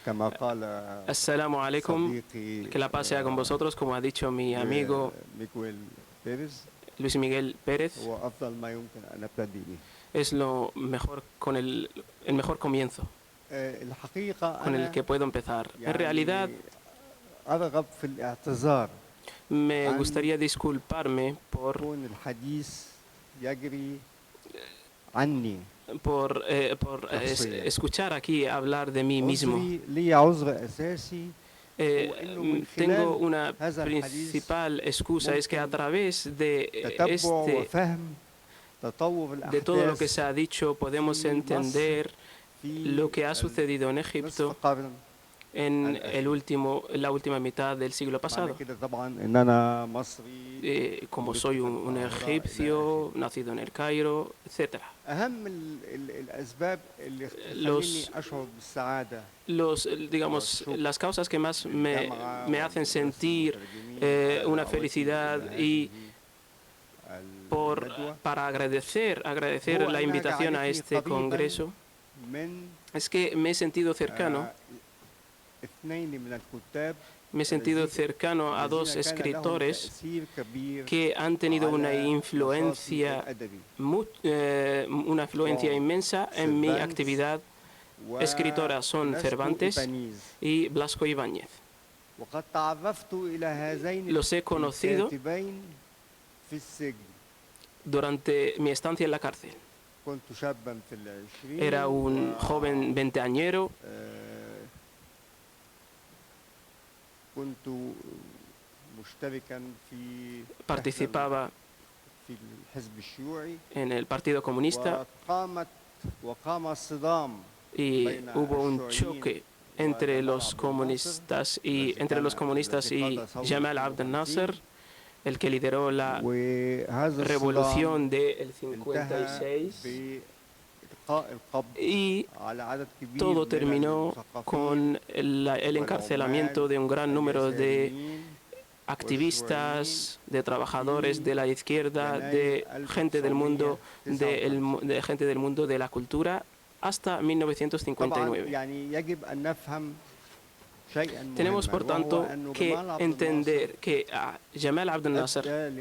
كما قال Assalamu alaikum, صديقي que la paz sea con vosotros, como ha dicho mi amigo ميغويل بيريز Luis Miguel Pérez, هو أفضل ما يمكن أن نبتدي به. es lo mejor el mejor comienzo الحقيقة con el أنا que puedo empezar. En realidad, يعني أرغب في الاعتذار me عن gustaría disculparme كون الحديث يجري عني شخصيا. escuchar aquí hablar de mí mismo. عذري لي عذر أساسي هو إنه من Tengo خلال una هذا الحديث principal excusa, es que a través تتبع وفهم تطور de todo lo que se الأحداث ha dicho podemos في مصر entender في lo que ha sucedido en نصف Egipto قرن en الأخير. la última mitad del siglo معنى pasado. كده طبعا إن أنا مصري Como ولدت soy في un القاهرة إلى egipcio, آخره. nacido en el Cairo, etc. أهم الأسباب اللي Los- تخليني أشعر بالسعادة Digamos, las causas que más بالجامعة me hacen والمدرسة sentir المترجمين una ودعوتي felicidad إلى y هذه الندوة para agradecer هو la أنها invitación a جعلتني este قريباً congreso, من es que me he sentido cercano. اثنين من الكتاب Me he sentido cercano a dos الذين كان لهم escritores تأثير كبير que han tenido una على influencia, نشاطي الأدبي una influencia inmensa en mi Cervantes actividad escritora. Son وبلاسكو Cervantes إيبانيز. y Blasco Ibáñez. وقد تعرفت إلى هذين Los he conocido الكاتبين في السجن. durante mi estancia en la cárcel. كنت شابا في العشرين Era un joven veinteañero. كنت مشتركا في Participaba في الحزب الشيوعي en el Partido Comunista وقام الصدام y hubo un choque entre los comunistas y Jamal Abdel Nasser, el que lideró la revolución del 56, y todo terminó con el encarcelamiento de un gran número de activistas, de trabajadores de la izquierda, de gente del mundo de la cultura, hasta 1959. Tenemos, por tanto, que entender que a Jamal Abdel Nasser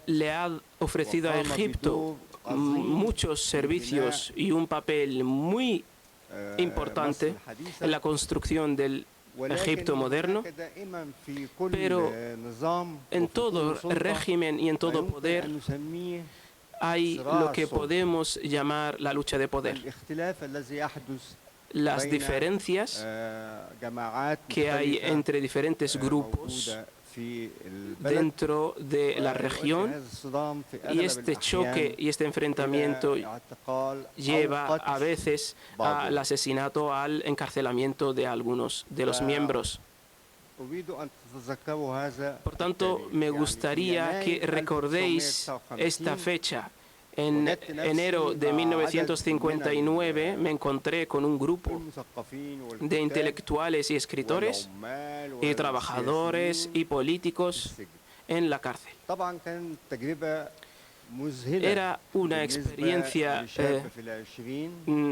le ha ofrecido a Egipto muchos servicios y un papel muy importante en la construcción del Egipto moderno, pero en todo régimen y en todo poder hay lo que podemos llamar la lucha de poder. Las diferencias que hay entre diferentes grupos dentro de la región, y este choque y este enfrentamiento lleva a veces al asesinato, al encarcelamiento de algunos de los miembros. Por tanto, me gustaría que recordéis esta fecha. En enero de 1959 me encontré con un grupo de intelectuales y escritores y trabajadores y políticos en la cárcel. Era una experiencia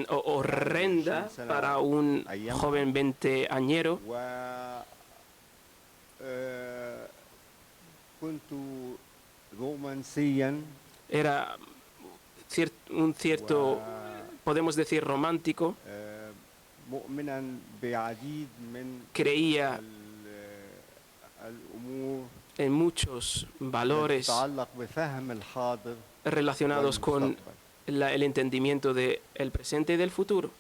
horrenda para un joven veinteañero. Era un cierto, podemos decir, romántico. Creía en muchos valores relacionados con el entendimiento del presente y del futuro.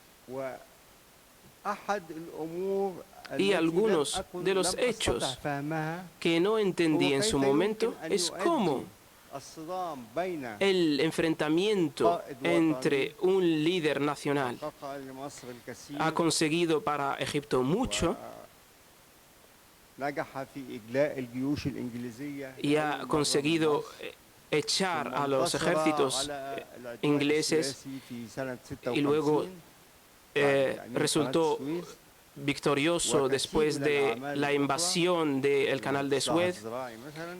Y algunos de los hechos que no entendí en su momento es cómo el enfrentamiento entre un líder nacional ha conseguido para Egipto mucho y ha conseguido echar a los ejércitos ingleses, y luego resultó victorioso después de la invasión del canal de Suez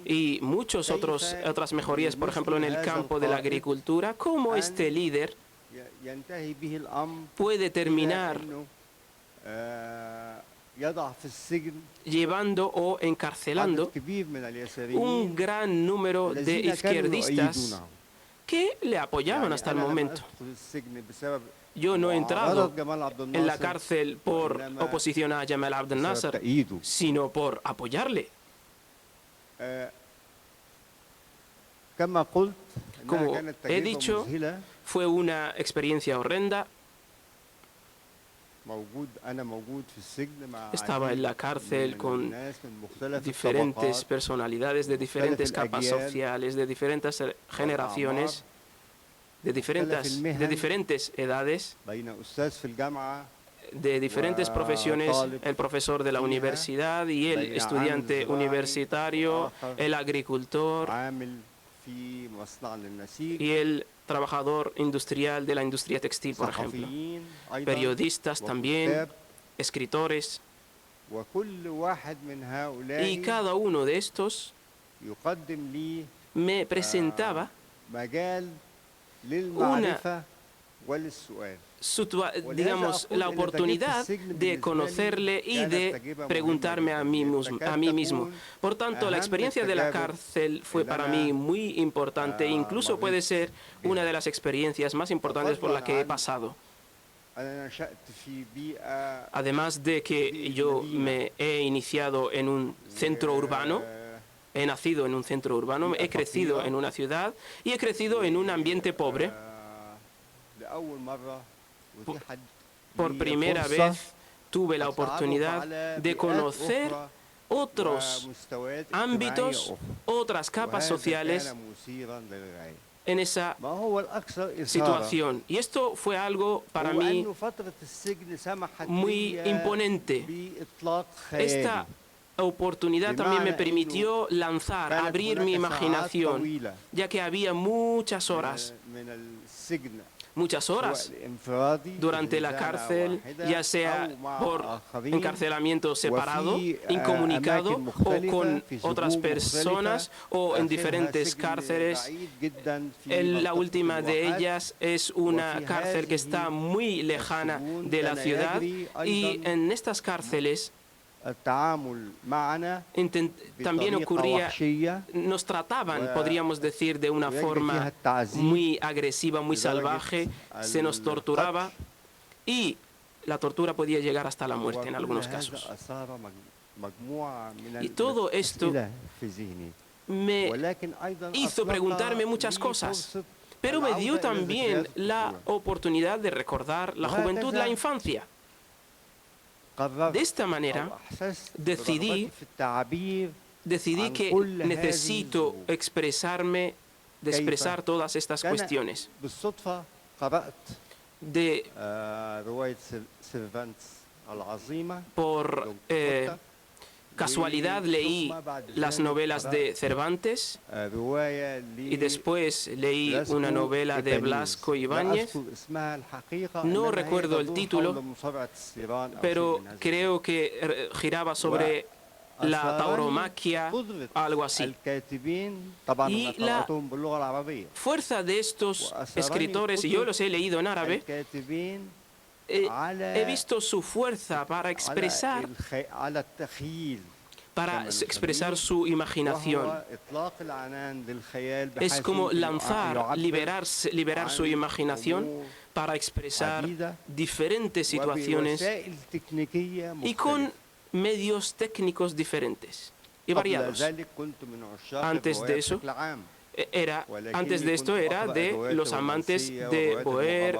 y muchas otras mejorías, por ejemplo, en el campo de la agricultura. ¿Cómo este líder puede terminar يضع في السجن llevando o عدد encarcelando كبير من un اليساريين gran número de الذين كانوا izquierdistas يؤيدونه. que le apoyaban hasta el أنا لم momento. أدخل السجن بسبب Yo no he entrado معارضة جمال عبد en la الناصر cárcel por وإنما oposición a Jamal Abdel بسبب Nasser, تأييده. sino por apoyarle. كما قلت إنها Como كانت he تجربة dicho, مذهلة. fue una experiencia horrenda. أنا موجود في السجن مع Estaba en la cárcel من con الناس من مختلف diferentes الطبقات personalidades de diferentes capas sociales, de diferentes generaciones, de diferentes edades, بين أستاذ في الجامعة de diferentes profesiones, el profesor de la universidad y el estudiante universitario, el agricultor عامل في مصنع للنسيج y el trabajador industrial de la industria textil, por ejemplo. صحفيين أيضا Periodistas también, وكتاب escritores, وكل واحد من هؤلاء y cada uno de estos يقدم لي me presentaba مجال للمعرفة وللسؤال. digamos, la oportunidad de conocerle y de preguntarme a mí mismo. Por tanto, la experiencia de la cárcel fue para mí muy importante, incluso puede ser una de las experiencias más importantes por la que he pasado. Además de que yo me he iniciado en un centro urbano, he nacido en un centro urbano, he crecido en una ciudad y he crecido en un ambiente pobre. Por primera vez tuve la oportunidad de conocer otros ámbitos, otras capas sociales en esa situación. Y esto fue algo para mí muy imponente. Esta oportunidad también me permitió lanzar, abrir mi imaginación, ya que había muchas horas durante la cárcel, ya sea por encarcelamiento separado, incomunicado, o con otras personas, o en diferentes cárceles. La última de ellas es una cárcel que está muy lejana de la ciudad, y en estas cárceles también ocurría, nos trataban, podríamos decir, de una forma muy agresiva, muy salvaje, se nos torturaba y la tortura podía llegar hasta la muerte en algunos casos. Y todo esto me hizo preguntarme muchas cosas, pero me dio también la oportunidad de recordar la juventud, la infancia. De esta manera, decidí que necesito expresar todas estas cuestiones. Por casualidad leí las novelas de Cervantes y después leí una novela de Blasco Ibáñez. No recuerdo el título, pero creo que giraba sobre la tauromaquia, algo así. Y la fuerza de estos escritores, y yo los he leído en árabe, he visto su fuerza para expresar su imaginación. Es como lanzar, liberar su imaginación para expresar diferentes situaciones y con medios técnicos diferentes y variados. Antes de esto era de los amantes de Boer,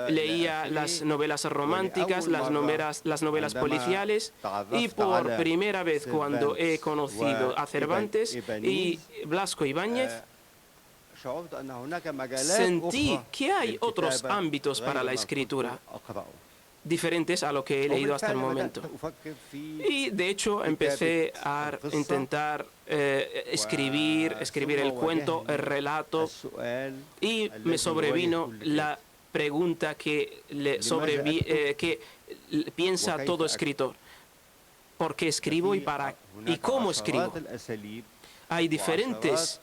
leía las novelas románticas, las novelas policiales, y por primera vez cuando he conocido a Cervantes y Blasco Ibáñez, sentí que hay otros ámbitos para la escritura diferentes a lo que he leído hasta el momento. Y de hecho empecé a intentar escribir el cuento, el relato, y me sobrevino la pregunta que piensa todo escritor: ¿por qué escribo y cómo escribo? Hay diferentes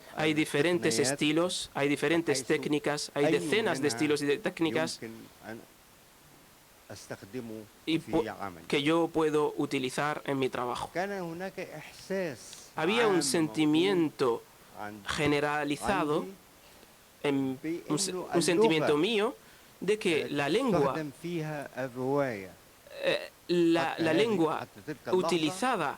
estilos, hay diferentes técnicas, hay decenas de estilos y de técnicas أستخدمه y في عملي. que yo puedo utilizar en mi trabajo. كان هناك إحساس Había un عام موجود sentimiento عند- generalizado, عندي un sentimiento اللغة mío, de que la lengua, تستخدم فيها الرواية la حتى lengua تلك اللحظة utilizada,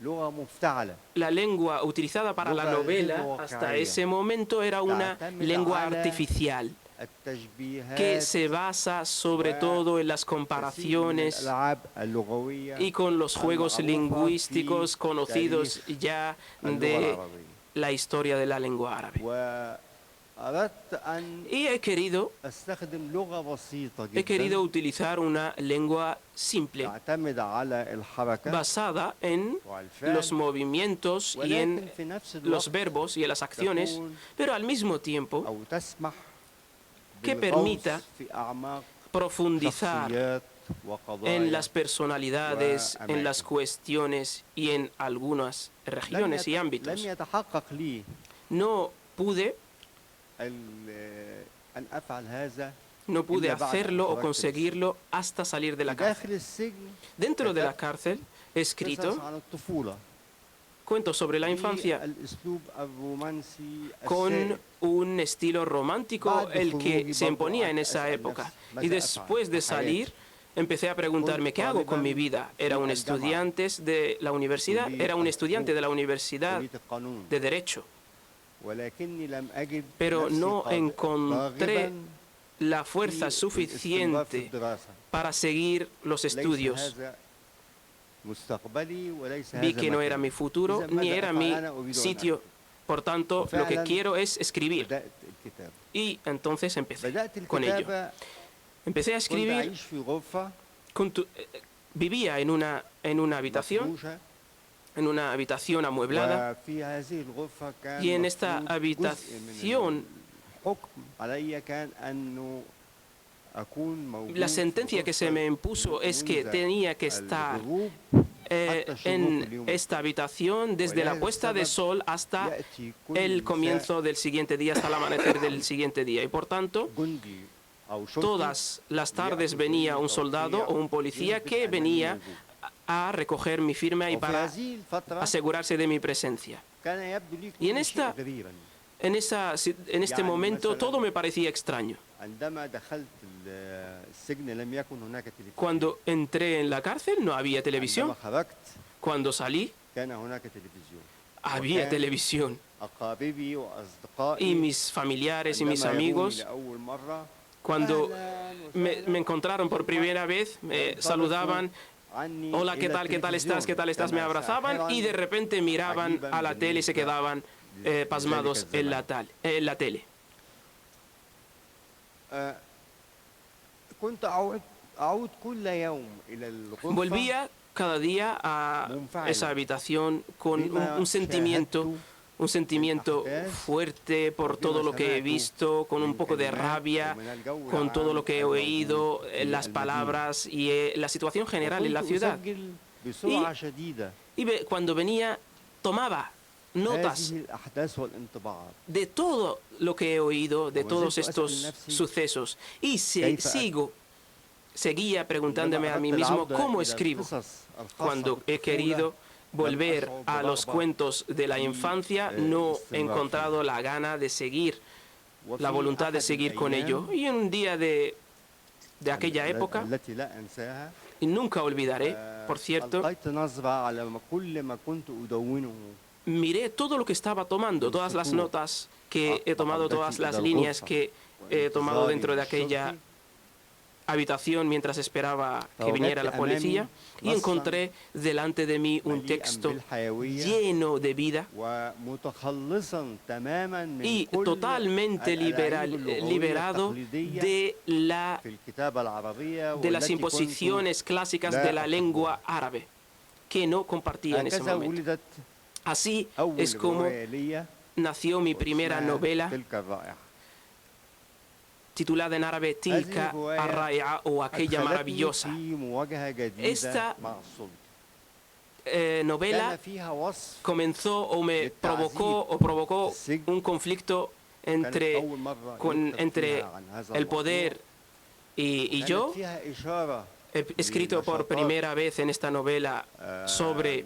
لغة مفتعلة la lengua utilizada para la Lugha novela غير hasta واقعية. ese momento era una تعتمد lengua على artificial que التشبيهات se basa sobre todo en las كثير من comparaciones الألعاب اللغوية y con los juegos المعروفة lingüísticos في conocidos تاريخ ya اللغة de العربية. la historia de la lengua árabe. وأردت أن Y أستخدم لغة بسيطة he querido جدا utilizar una lengua simple, تعتمد على الحركة basada en والفعل los movimientos y ولكن en في نفس los الوقت verbos y en las acciones, تكون pero al mismo tiempo أو تسمح que بالغوص permita في أعماق profundizar شخصيات en وقضايا las personalidades, en las وأماكن. cuestiones y en algunas regiones y لم ámbitos. يتحقق لي No pude أن أفعل هذا No pude إلا بعد hacerlo o خرجت conseguirlo hasta salir de la في cárcel. داخل السجن Dentro de la كتبت cárcel he قصص escrito عن الطفولة cuentos sobre la infancia بالأسلوب الرومانسي con السائد. un estilo romántico el que se imponía en esa época. Y después de salir, empecé a preguntarme qué hago con mi vida. Era un estudiante de la universidad كلية القانون de Derecho, ولكني لم أجد pero نفسي no encontré راغباً la fuerza في الاستمرار في suficiente الدراسة. para seguir los ليس estudios. هذا مستقبلي وليس Vi هذا que no era مكاني. mi futuro إذا ni ماذا era أفعل؟ mi أنا أريد أن sitio. أكتب. Por tanto, lo que وفعلاً quiero es escribir. بدأت الكتاب. Y entonces empecé بدأت con ello. الكتابة Empecé a كنت escribir, أعيش في غرفة vivía en una habitación, مفروشة en una habitación amueblada, وفي هذه الغرفة كان y en esta مفروض جزء من habitación الحكم علي كان أنه أكون موجود la في sentencia que se الغرفة me impuso es que منذ tenía que estar الغروب حتى شروق en اليوم esta habitación desde la puesta de sol hasta يأتي كل el مساء comienzo del siguiente día, hasta el amanecer del siguiente día. Y por tanto, جندي أو شرطي todas las tardes venía un soldado o un policía que venía a recoger mi firma y وفي para هذه الفترة asegurarse de mi presencia. كان يبدو لي Y en كل شيء esta- غريبا En este momento todo me parecía extraño. عندما دخلت السجن لم يكن هناك تلفزيون Cuando entré en la cárcel no había televisión. عندما خرجت Cuando salí كان هناك تلفزيون había وكان televisión. أقاربي Y وأصدقائي mis familiares y mis عندما يروني amigos, لأول مرة cuando أهلاً me وسهلاً encontraron por primera vez, me saludaban, عني hola, ¿qué إلى tal, qué tal estás, qué tal estás? Me كما abrazaban y de ساحراً repente miraban عجيباً a la tele y se بالنسبة quedaban pasmados لذلك en الزمن. la tele. كنت أعود كل يوم إلى الغرفة Volvía cada día a esa habitación con بما un sentimiento fuerte por todo lo que he visto, con un poco de rabia, con todo lo que he oído, las palabras y la situación general en la ciudad. أسجل بسرعة شديدة Y cuando venía, tomaba notas هذه الأحداث والانطباعات de todo lo que he oído, de todos estos sucesos. Y seguía preguntándome a mí mismo cómo escribo. Cuando he querido volver a los cuentos de la infancia, no he encontrado la gana de seguir, la voluntad de seguir con ello. Y en un día de aquella época, التي لا أنساها y nunca olvidaré, por cierto, ألقيت نظرة على كل ما كنت أدونه miré todo lo que estaba tomando, todas las notas que he tomado, todas las líneas que he tomado dentro de aquella habitación mientras esperaba que viniera la policía, y encontré delante de mí un texto lleno de vida ومتخلصا تماما من y كل totalmente الألاعيب اللغوية liberado التقليدية de في الكتابة العربية las والتي imposiciones clásicas de la lengua árabe, que no compartía en ese هكذا momento. ولدت Así أول es como رواية لي nació mi primera واسمها novela, تلك الرائعة titulada en árabe Tilka Arrai'a, o aquella أدخلتني maravillosa. في مواجهة جديدة Esta مع السلطة novela كان فيها وصف comenzó o me provocó un conflicto كانت entre أول مرة يكتب entre فيها عن هذا el الموضوع. poder Y yo he escrito por primera vez en esta novela sobre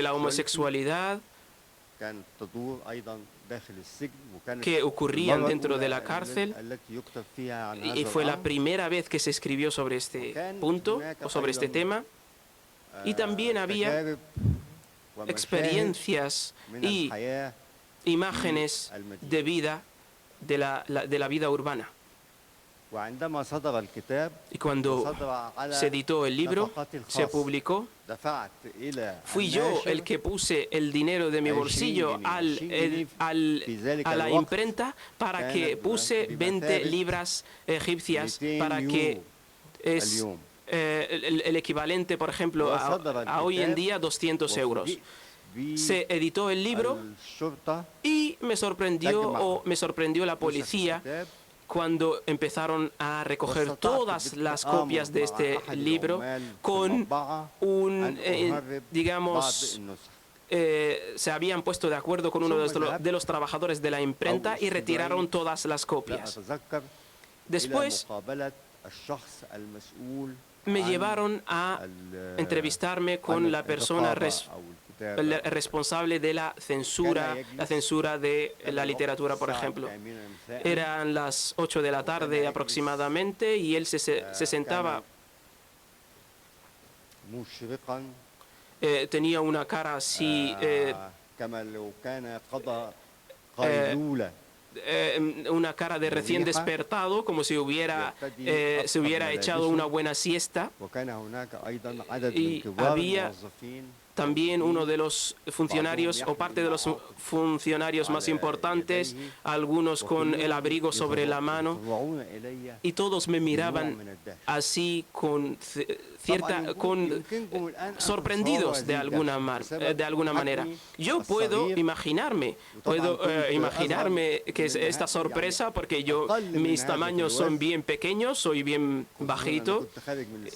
la homosexualidad que ocurrían dentro de la cárcel, y fue la primera vez que se escribió sobre este punto o sobre este tema. Y también había experiencias y imágenes de vida, de la vida urbana. Y cuando se editó el libro, se publicó, fui yo el que puse el dinero de mi bolsillo a la imprenta para que puse 20 libras egipcias, para que es el equivalente, por ejemplo, a hoy en día 200 euros. Se editó el libro y me sorprendió la policía cuando empezaron a recoger todas las copias de este libro con digamos, se habían puesto de acuerdo con uno de los trabajadores de la imprenta y retiraron todas las copias. Después me llevaron a entrevistarme con la persona responsable de la censura de la literatura, por ejemplo. Eran las 8 de la tarde aproximadamente y él se sentaba. Tenía una cara así, una cara de recién despertado, como si se hubiera echado una buena siesta. Y había también uno de los funcionarios o parte de los funcionarios más importantes, algunos con el abrigo sobre la mano, y todos me miraban así sorprendidos de alguna manera. Yo puedo imaginarme que es esta sorpresa, porque mis tamaños son bien pequeños, soy bien bajito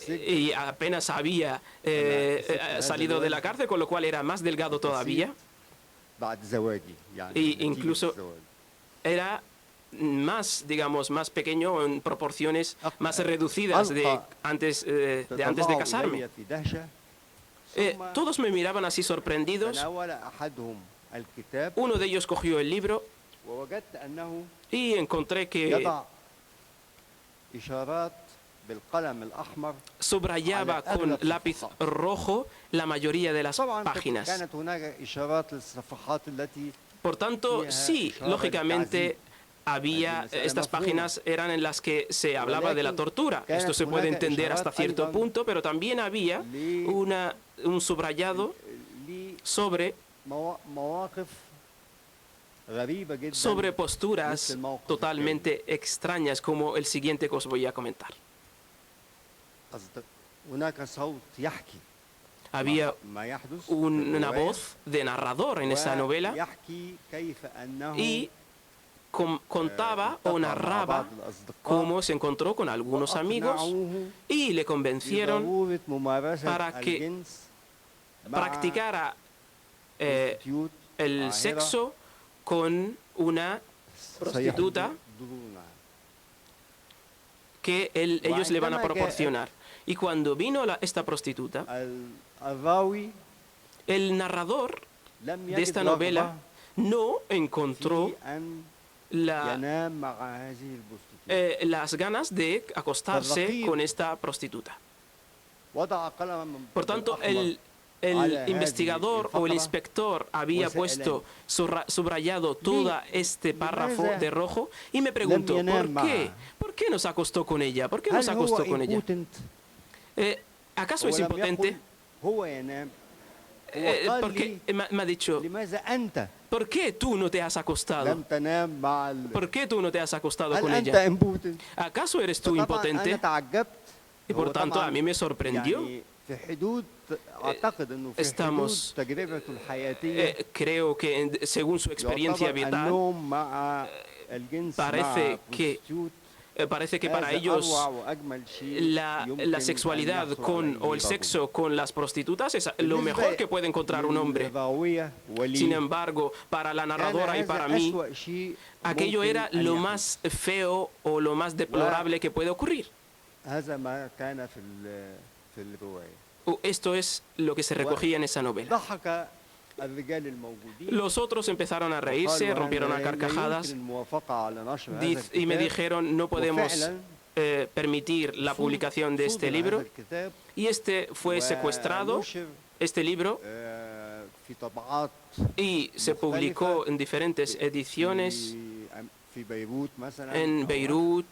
y apenas había salido de la cárcel, con lo cual era más delgado todavía, e incluso era más, digamos, más pequeño en proporciones más reducidas de antes de casarme. Todos me miraban así sorprendidos. Uno de ellos cogió el libro y encontré que subrayaba con lápiz rojo la mayoría de las páginas. Por tanto, sí, lógicamente, estas páginas eran en las que se hablaba de la tortura. Esto se puede entender hasta cierto punto, pero también había un subrayado sobre posturas totalmente extrañas, como el siguiente que os voy a comentar. Había una voz de narrador en esa novela y contaba o narraba cómo se encontró con algunos amigos y le convencieron para que practicara el sexo con una prostituta que ellos le van a proporcionar. Y cuando vino esta prostituta, el narrador de esta novela no encontró las ganas de acostarse con esta prostituta. Por tanto, el investigador o el inspector había puesto subrayado todo este párrafo de rojo y me preguntó, ¿por qué no se acostó con ella? ¿Por qué no se acostó con ella? ¿Acaso es impotente? Porque me ha dicho, ¿por qué tú no te has acostado? ¿Por qué tú no te has acostado con ella? ¿Acaso eres tú impotente? Y por tanto a mí me sorprendió. Creo que según su experiencia vital, parece que parece que para ellos la sexualidad o el sexo con las prostitutas es lo mejor que puede encontrar un hombre. Sin embargo, para la narradora y para mí, aquello era lo más feo o lo más deplorable que puede ocurrir. Esto es lo que se recogía en esa novela. Los otros empezaron a reírse, rompieron a carcajadas y me dijeron: no podemos permitir la publicación de este libro. Y este fue secuestrado, este libro, y se publicó en diferentes ediciones en Beirut,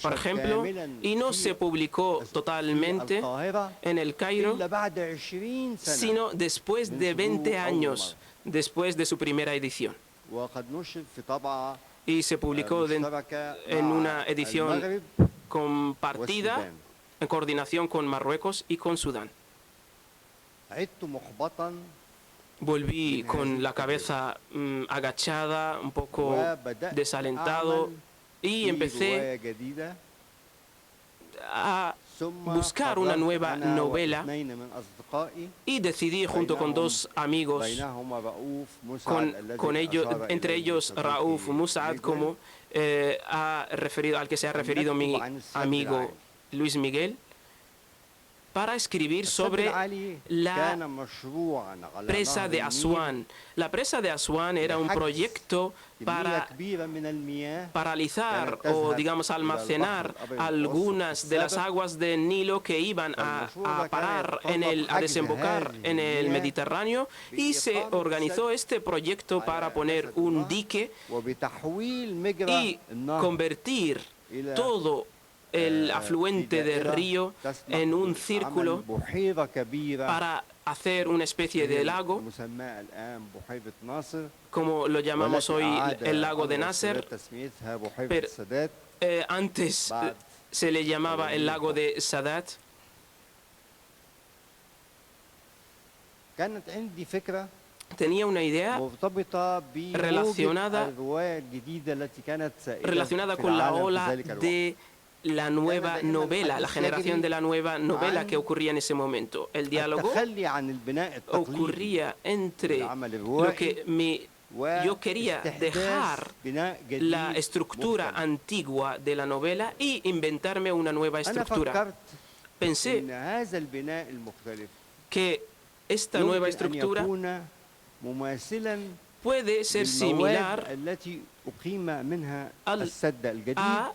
por ejemplo, y no se publicó totalmente en el Cairo, sino después de 20 años después de su primera edición. Y se publicó en una edición compartida, en coordinación con Marruecos y con Sudán. Volví con la cabeza agachada, un poco desalentado, y empecé a buscar una nueva novela, y decidí, junto con dos amigos, entre ellos Raouf Musad, como al que se ha referido mi amigo Luis Miguel, para escribir sobre la presa de Asuán. La presa de Asuán era un proyecto para paralizar o, digamos, almacenar algunas de las aguas del Nilo que iban a parar a desembocar en el Mediterráneo, y se organizó este proyecto para poner un dique y convertir todo el afluente del río en un círculo para hacer una especie de lago, como lo llamamos hoy el lago de Nasser, pero antes se le llamaba el lago de Sadat. Tenía una idea relacionada con la ola de la nueva novela, la generación de la nueva novela que ocurría en ese momento. El diálogo ocurría entre lo que yo quería dejar la estructura antigua de la novela y inventarme una nueva estructura. Pensé que esta nueva estructura puede ser similar a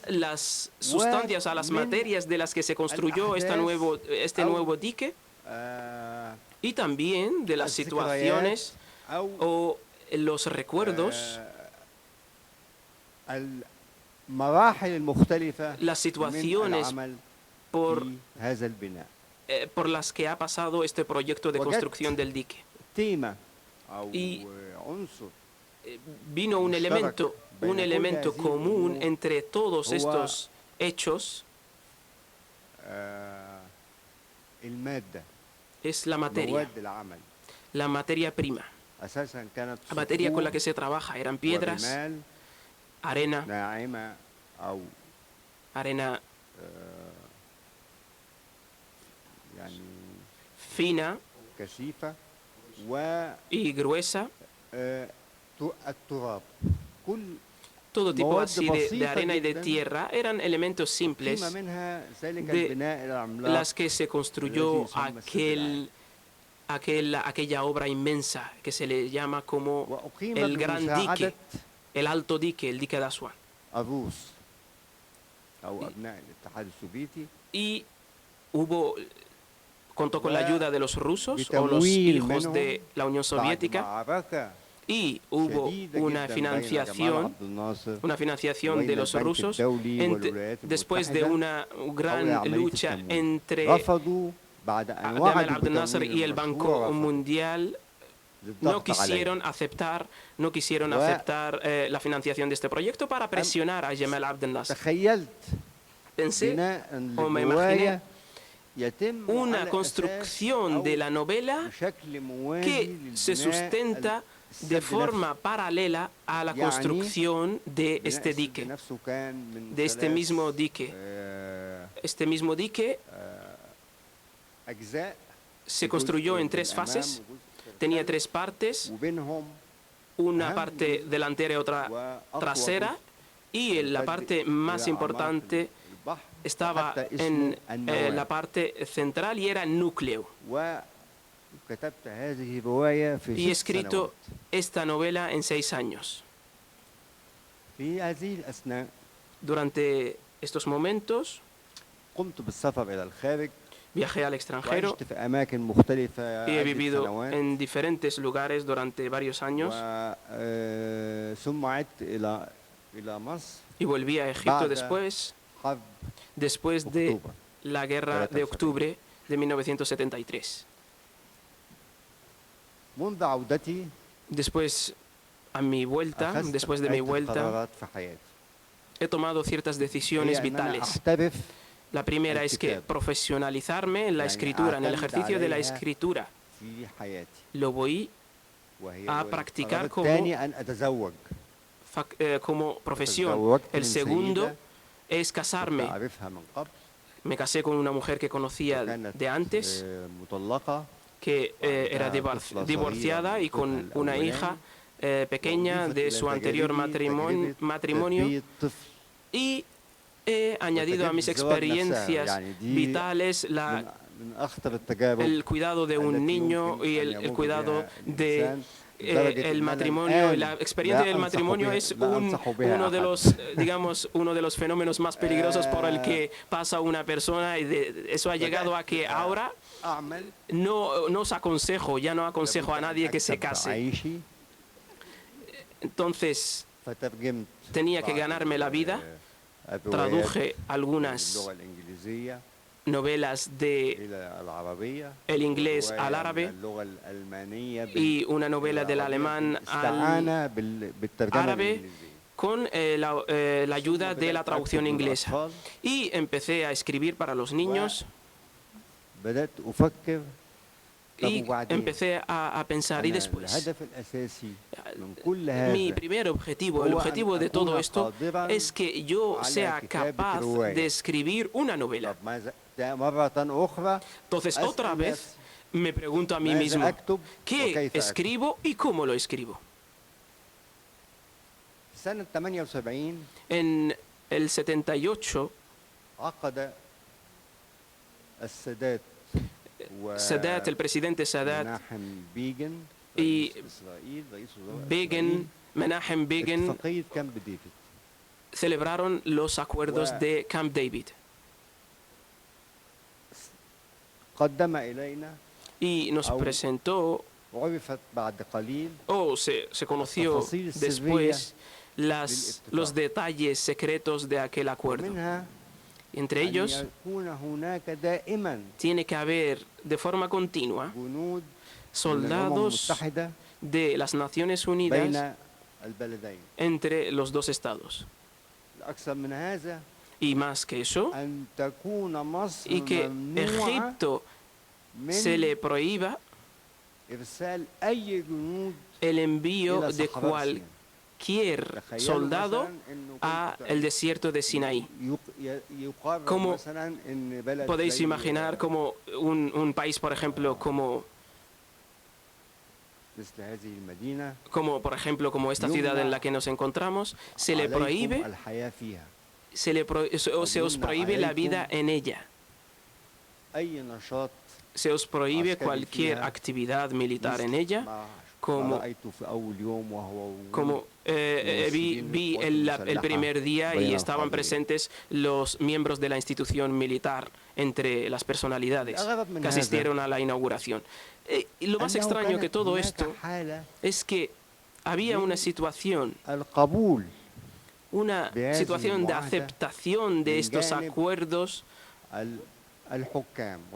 las sustancias, a las materias de las que se construyó este nuevo dique, y también de las situaciones o los recuerdos, las situaciones por las que ha pasado este proyecto de construcción del dique. Y vino un elemento común entre todos estos hechos: es la materia prima, la materia con la que se trabaja. Eran piedras, arena fina y gruesa, todo tipo así de arena y de tierra. Eran elementos simples de las que se construyó aquella obra inmensa que se le llama como el gran dique, el alto dique, el dique de Asuán. Y contó con la ayuda de los rusos o los hijos de la Unión Soviética, y hubo una financiación de los rusos después de una gran lucha entre Gamal Abdel Nasser y el Banco Mundial. No quisieron aceptar la financiación de este proyecto para presionar a Gamal Abdel Nasser. Pensé, o me imaginé, una construcción de la novela que se sustenta de forma paralela a la construcción de este dique, de este mismo dique. Este mismo dique se construyó en 3 fases, tenía 3 partes, una parte delantera y otra trasera, y la parte más importante estaba en la parte central y era el núcleo. Y he escrito esta novela en 6 años. Durante estos momentos viajé al extranjero y he vivido en diferentes lugares durante varios años. Y volví a Egipto después de la guerra de octubre de 1973. Después de mi vuelta, he tomado ciertas decisiones vitales. La primera es que profesionalizarme en la escritura, en el ejercicio de la escritura. Lo voy a practicar como profesión. El segundo es casarme. Me casé con una mujer que conocía de antes, que era divorciada y con una hija pequeña de su anterior matrimonio, y he añadido a mis experiencias vitales el cuidado de un niño y el cuidado de el matrimonio. La experiencia del matrimonio es uno de los fenómenos más peligrosos por el que pasa una persona, y eso ha llegado a que ahora no os aconsejo, ya no aconsejo a nadie que se case. Entonces tenía que ganarme la vida. Traduje algunas novelas del inglés al árabe y una novela del alemán al árabe con la ayuda de la traducción inglesa. Y empecé a escribir para los niños y empecé a pensar. Y después, mi primer objetivo, el objetivo de todo esto, es que yo sea capaz de escribir una novela. Entonces, otra vez me pregunto a mí mismo, ¿qué escribo y cómo lo escribo? En el 78, el presidente Sadat y Menahem Begin celebraron los acuerdos de Camp David. Y nos presentó, se conoció después los detalles secretos de aquel acuerdo. Entre ellos, tiene que haber de forma continua soldados de las Naciones Unidas entre los 2 estados. Y más que eso, y que Egipto se le prohíba el envío de cualquier soldado al desierto de Sinaí. Como podéis imaginar, como un país, por ejemplo, como por ejemplo, como esta ciudad en la que nos encontramos, se os prohíbe la vida en ella. Se os prohíbe cualquier actividad militar en ella, como vi el primer día y estaban presentes los miembros de la institución militar entre las personalidades que asistieron a la inauguración. Y lo más extraño que todo esto es que había una situación de aceptación de estos acuerdos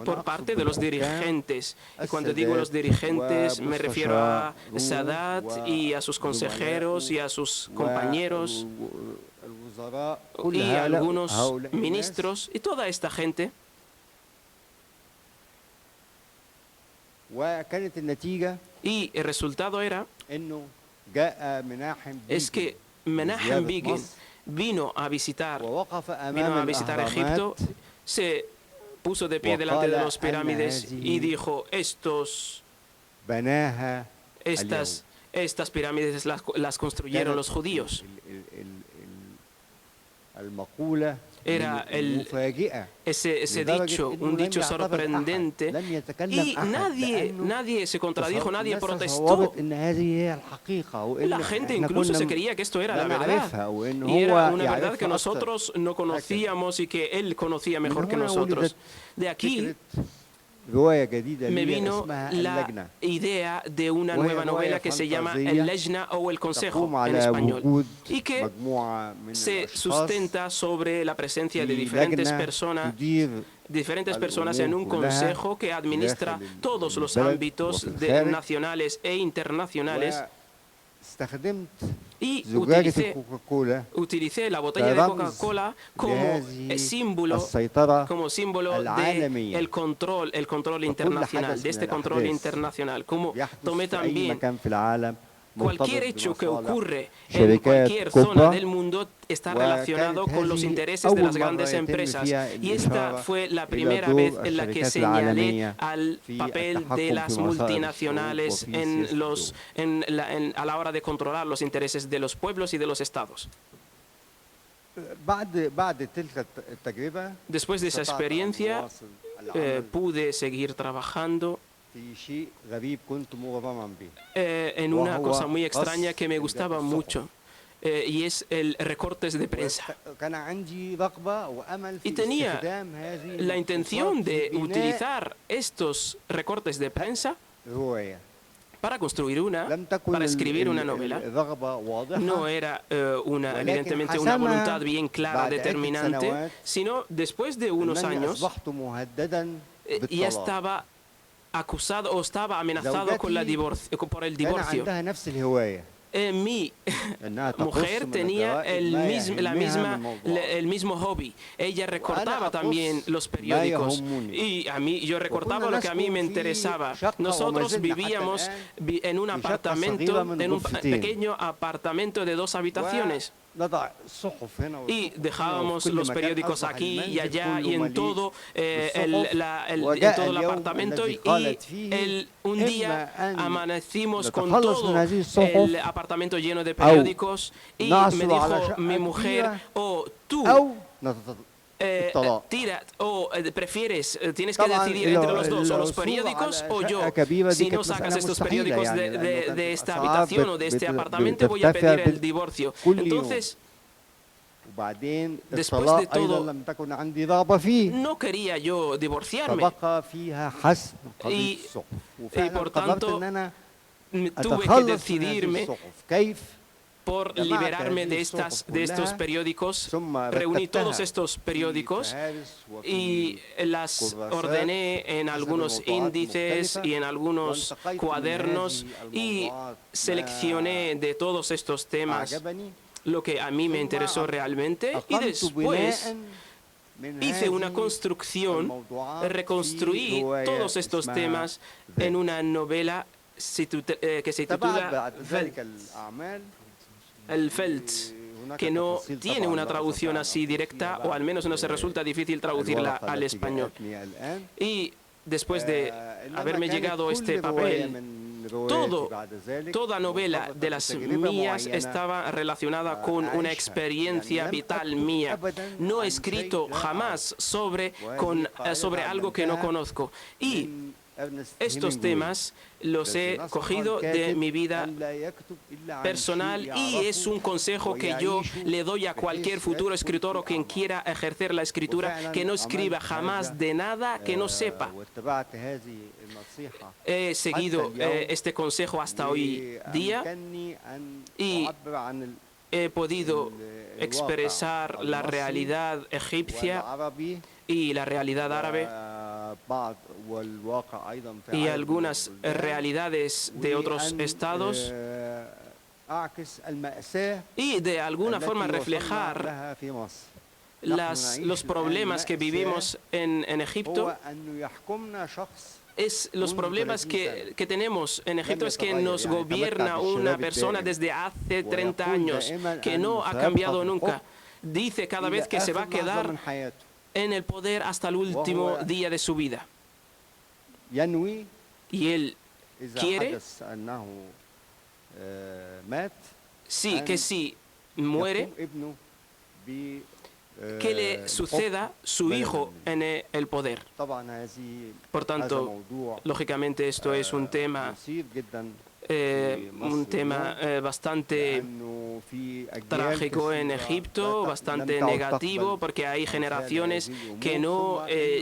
por parte de los dirigentes. Y cuando digo los dirigentes, me refiero a Sadat y a sus consejeros y a sus compañeros y a algunos ministros y toda esta gente. Y el resultado era es que Menachem Begin vino a visitar Egipto, se puso de pie delante de las pirámides y dijo, estas pirámides las construyeron los judíos. Era ese dicho, un dicho sorprendente, y nadie se contradijo, nadie protestó. La gente incluso se creía que esto era la verdad, y era una verdad que nosotros no conocíamos y que él conocía mejor que nosotros. De aquí me vino la idea de una nueva novela que se llama El Lejna o El Consejo en español, y que se sustenta sobre la presencia de diferentes personas en un consejo que administra todos los ámbitos nacionales e internacionales. Y utilicé la botella de Coca-Cola como símbolo del control internacional, de este control internacional. Como tomé también cualquier hecho que ocurre en cualquier zona del mundo está relacionado con los intereses de las grandes empresas. Y esta fue la primera vez en la que señalé al papel de las multinacionales a la hora de controlar los intereses de los pueblos y de los estados. Después de esa experiencia, pude seguir trabajando en una cosa muy extraña que me gustaba mucho, y es el recortes de prensa. Y tenía la intención de utilizar estos recortes de prensa para escribir una novela. No era evidentemente una voluntad bien clara, determinante, sino después de unos años ya estaba acusado o estaba amenazado por el divorcio. Mi mujer tenía el mismo hobby. Ella recortaba también los periódicos y yo recortaba lo que a mí me interesaba. Nosotros vivíamos en un pequeño apartamento de 2 habitaciones. Y dejábamos los periódicos aquí y allá y en todo el apartamento, y un día amanecimos con todo el apartamento lleno de periódicos, y me dijo mi mujer, tú prefieres, tienes que decidir entre los dos, o los periódicos o yo. Si no sacas estos periódicos de esta habitación o de este apartamento, voy a pedir el divorcio. Entonces, después de todo, no quería yo divorciarme, y por tanto tuve que decidirme por liberarme de estos periódicos. Reuní todos estos periódicos y las ordené en algunos índices y en algunos cuadernos, y seleccioné de todos estos temas lo que a mí me interesó realmente, y después hice una construcción, reconstruí todos estos temas en una novela que se titula El Feld, que no tiene una traducción así directa, o al menos no se resulta difícil traducirla al español. Y después de haberme llegado este papel, toda novela de las mías estaba relacionada con una experiencia vital mía. No he escrito jamás sobre algo que no conozco. Y estos temas los he cogido de mi vida personal, y es un consejo que yo le doy a cualquier futuro escritor o quien quiera ejercer la escritura, que no escriba jamás de nada que no sepa. He seguido este consejo hasta hoy día, y he podido expresar la realidad egipcia y la realidad árabe y algunas realidades de otros estados, y de alguna forma reflejar los problemas que vivimos en Egipto, los problemas que tenemos en Egipto es que nos gobierna una persona desde hace 30 años que no ha cambiado nunca. Dice cada vez que se va a quedar en el poder hasta el último día de su vida. Y él quiere, sí, que si muere, que le suceda su hijo en el poder. Por tanto, lógicamente esto es un tema bastante trágico en Egipto, bastante negativo, porque hay generaciones que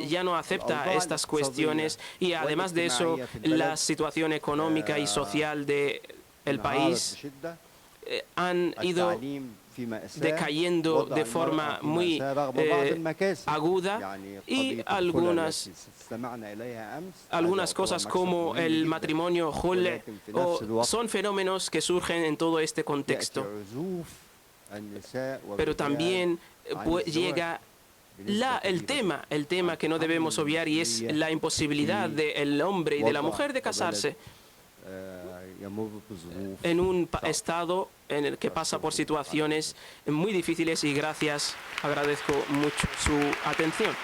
ya no aceptan estas cuestiones, y además de eso, la situación económica y social del país han ido decayendo de forma muy aguda, y algunas cosas como el matrimonio Hulle son fenómenos que surgen en todo este contexto. Pero también llega el tema que no debemos obviar, y es la imposibilidad del hombre y de la mujer de casarse en un estado en el que pasa por situaciones muy difíciles, y agradezco mucho su atención.